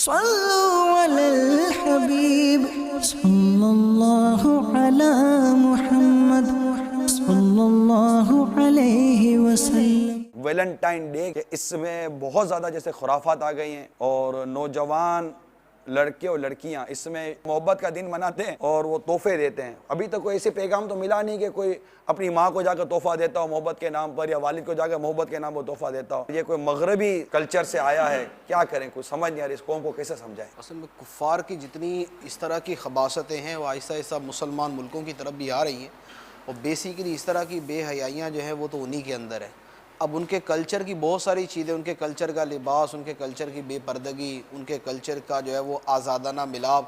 صلوا علی الحبیب صلی اللہ علی محمد صلی اللہ علیہ وسلم۔ ویلنٹائن ڈے اس میں بہت زیادہ جیسے خرافات آ گئی ہیں، اور نوجوان لڑکے اور لڑکیاں اس میں محبت کا دن مناتے ہیں اور وہ تحفے دیتے ہیں۔ ابھی تک کوئی ایسے پیغام تو ملا نہیں کہ کوئی اپنی ماں کو جا کر تحفہ دیتا ہو محبت کے نام پر، یا والد کو جا کر محبت کے نام پر تحفہ دیتا ہو۔ یہ کوئی مغربی کلچر سے آیا ہے، کیا کریں، کوئی سمجھ نہیں آ رہی، اس قوم کو کیسے سمجھائیں؟ اصل میں کفار کی جتنی اس طرح کی خباثتیں ہیں وہ آہستہ آہستہ مسلمان ملکوں کی طرف بھی آ رہی ہیں، اور بیسیکلی اس طرح کی بے حیائیاں جو ہیں وہ تو انہی کے اندر ہیں۔ اب ان کے کلچر کی بہت ساری چیزیں، ان کے کلچر کا لباس، ان کے کلچر کی بے پردگی، ان کے کلچر کا جو ہے وہ آزادانہ ملاپ،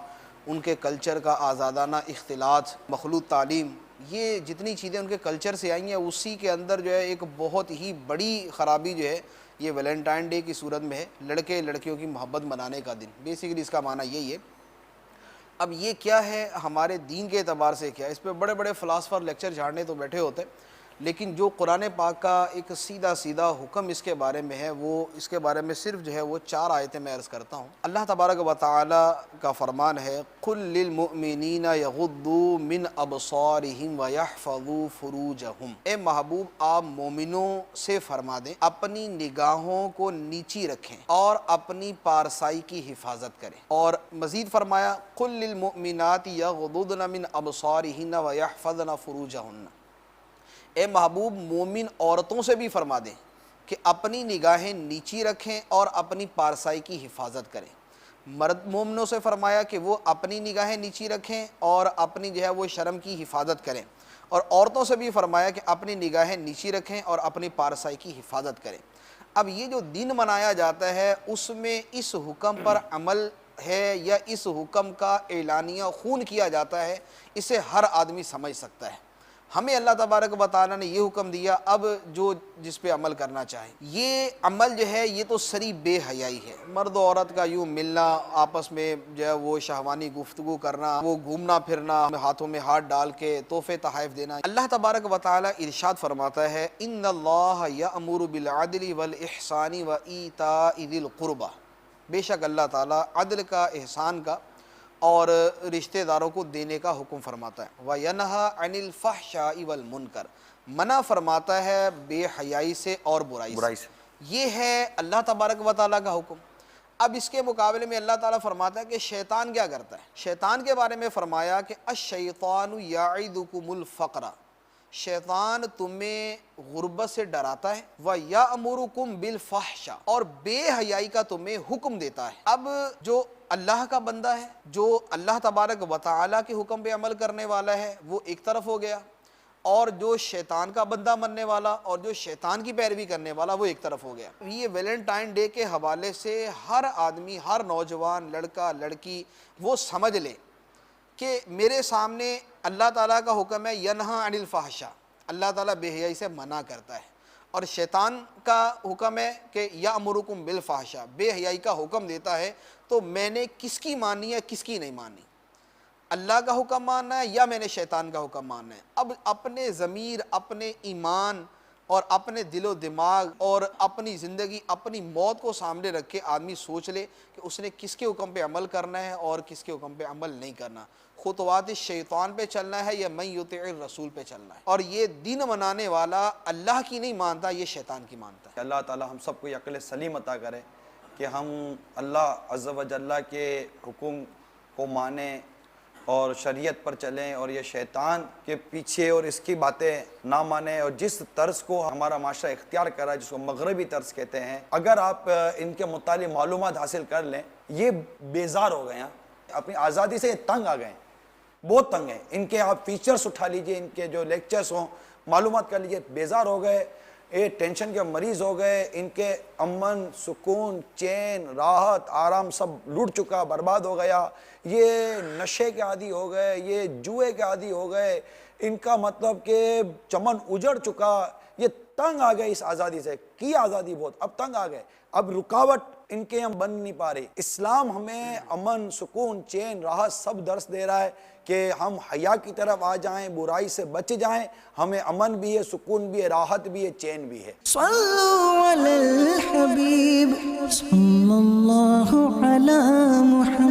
ان کے کلچر کا آزادانہ اختلاط، مخلوط تعلیم، یہ جتنی چیزیں ان کے کلچر سے آئی ہیں اسی کے اندر جو ہے ایک بہت ہی بڑی خرابی جو ہے یہ ویلنٹائن ڈے کی صورت میں ہے، لڑکے لڑکیوں کی محبت منانے کا دن۔ بیسیکلی اس کا معنی یہی ہے۔ اب یہ کیا ہے ہمارے دین کے اعتبار سے، کیا اس پہ بڑے بڑے فلاسفر لیکچر جھاڑنے تو بیٹھے ہوتے ہیں، لیکن جو قرآن پاک کا ایک سیدھا سیدھا حکم اس کے بارے میں ہے، وہ اس کے بارے میں صرف جو ہے وہ 4 آیتیں میں عرض کرتا ہوں۔ اللہ تبارک و تعالی کا فرمان ہے، قُل لِّلْمُؤْمِنِينَ يَغُضُّوا مِنْ أَبْصَارِهِمْ وَيَحْفَظُوا فُرُوجَهُمْ۔ اے محبوب آپ مومنوں سے فرما دیں اپنی نگاہوں کو نیچی رکھیں اور اپنی پارسائی کی حفاظت کریں، اور مزید فرمایا قُل لِّلْمُؤْمِنَاتِ يَغْضُضْنَ مِنْ أَبْصَارِهِنَّ وَيَحْفَظْنَ فُرُوجَهُنَّ۔ اے محبوب مومن عورتوں سے بھی فرما دیں کہ اپنی نگاہیں نیچی رکھیں اور اپنی پارسائی کی حفاظت کریں۔ مرد مومنوں سے فرمایا کہ وہ اپنی نگاہیں نیچی رکھیں اور اپنی جو ہے وہ شرم کی حفاظت کریں، اور عورتوں سے بھی فرمایا کہ اپنی نگاہیں نیچی رکھیں اور اپنی پارسائی کی حفاظت کریں۔ اب یہ جو دن منایا جاتا ہے اس میں اس حکم پر عمل ہے یا اس حکم کا اعلانیہ خون کیا جاتا ہے، اسے ہر آدمی سمجھ سکتا ہے۔ ہمیں اللہ تبارک و تعالیٰ نے یہ حکم دیا، اب جو جس پہ عمل کرنا چاہے، یہ عمل جو ہے یہ تو سری بے حیائی ہے۔ مرد و عورت کا یوں ملنا، آپس میں جو ہے وہ شہوانی گفتگو کرنا، وہ گھومنا پھرنا، ہاتھوں میں ہاتھ ڈال کے تحفے تحائف دینا۔ اللہ تبارک و تعالیٰ ارشاد فرماتا ہے، ان اللہ یأمر بالعدل والاحسان وایتاء ذی القربی، بے شک اللہ تعالیٰ عدل کا، احسان کا اور رشتہ داروں کو دینے کا حکم فرماتا ہے۔ وَيَنْهَا عَنِ الْفَحْشَاءِ وَالْمُنْكَرِ، منع فرماتا ہے بے حیائی سے اور برائی سے۔ یہ ہے اللہ تبارک و تعالیٰ کا حکم۔ اب اس کے مقابلے میں اللہ تعالیٰ فرماتا ہے کہ شیطان کیا کرتا ہے۔ شیطان کے بارے میں فرمایا کہ الشیطان یعدکم الفقر، شیطان تمہیں غربت سے ڈراتا ہے، وَیَأْمُرُکُم بِالْفَحْشَاءِ، اور بے حیائی کا تمہیں حکم دیتا ہے۔ اب جو اللہ کا بندہ ہے، جو اللہ تبارک و تعالیٰ کے حکم پہ عمل کرنے والا ہے، وہ ایک طرف ہو گیا، اور جو شیطان کا بندہ بننے والا اور جو شیطان کی پیروی کرنے والا وہ ایک طرف ہو گیا۔ یہ ویلنٹائن ڈے کے حوالے سے ہر آدمی، ہر نوجوان، لڑکا لڑکی وہ سمجھ لے کہ میرے سامنے اللہ تعالیٰ کا حکم ہے ینہا عن الفحشاء، اللہ تعالیٰ بے حیائی سے منع کرتا ہے، اور شیطان کا حکم ہے کہ یأمرکم بالفحشاء، بے حیائی کا حکم دیتا ہے۔ تو میں نے کس کی مانی ہے، کس کی نہیں مانی؟ اللہ کا حکم ماننا ہے یا میں نے شیطان کا حکم ماننا ہے؟ اب اپنے ضمیر، اپنے ایمان اور اپنے دل و دماغ اور اپنی زندگی، اپنی موت کو سامنے رکھ کے آدمی سوچ لے کہ اس نے کس کے حکم پہ عمل کرنا ہے اور کس کے حکم پہ عمل نہیں کرنا۔ خطوات شیطان پہ چلنا ہے یا من یطع الرسول پہ چلنا ہے؟ اور یہ دن منانے والا اللہ کی نہیں مانتا، یہ شیطان کی مانتا ہے۔ اللہ تعالی ہم سب کو یہ عقل سلیم عطا کرے کہ ہم اللہ عز و جل کے حکم کو مانیں اور شریعت پر چلیں، اور یہ شیطان کے پیچھے اور اس کی باتیں نہ مانیں، اور جس طرز کو ہمارا معاشرہ اختیار کر رہا ہے جس کو مغربی طرز کہتے ہیں، اگر آپ ان کے متعلق معلومات حاصل کر لیں، یہ بیزار ہو گئے ہیں، اپنی آزادی سے یہ تنگ آ گئے ہیں، بہت تنگ ہیں۔ ان کے آپ فیچرز اٹھا لیجئے، ان کے جو لیکچرز ہوں معلومات کر لیجئے، بیزار ہو گئے، یہ ٹینشن کے مریض ہو گئے، ان کے امن، سکون، چین، راحت، آرام سب لوٹ چکا، برباد ہو گیا، یہ نشے کے عادی ہو گئے، یہ جوئے کے عادی ہو گئے، ان کا مطلب کہ چمن اجڑ چکا، یہ تنگ آ گئے اس آزادی سے، کی آزادی بہت، اب تنگ آ گئے، اب رکاوٹ ان کے ہم بن نہیں پا رہے. اسلام ہمیں امن، سکون، چین، راحت سب درس دے رہا ہے کہ ہم حیا کی طرف آ جائیں، برائی سے بچ جائیں. ہمیں امن بھی ہے، سکون بھی ہے، راحت بھی ہے، چین بھی ہے. صلو علی الحبیب صلی اللہ علی محمد.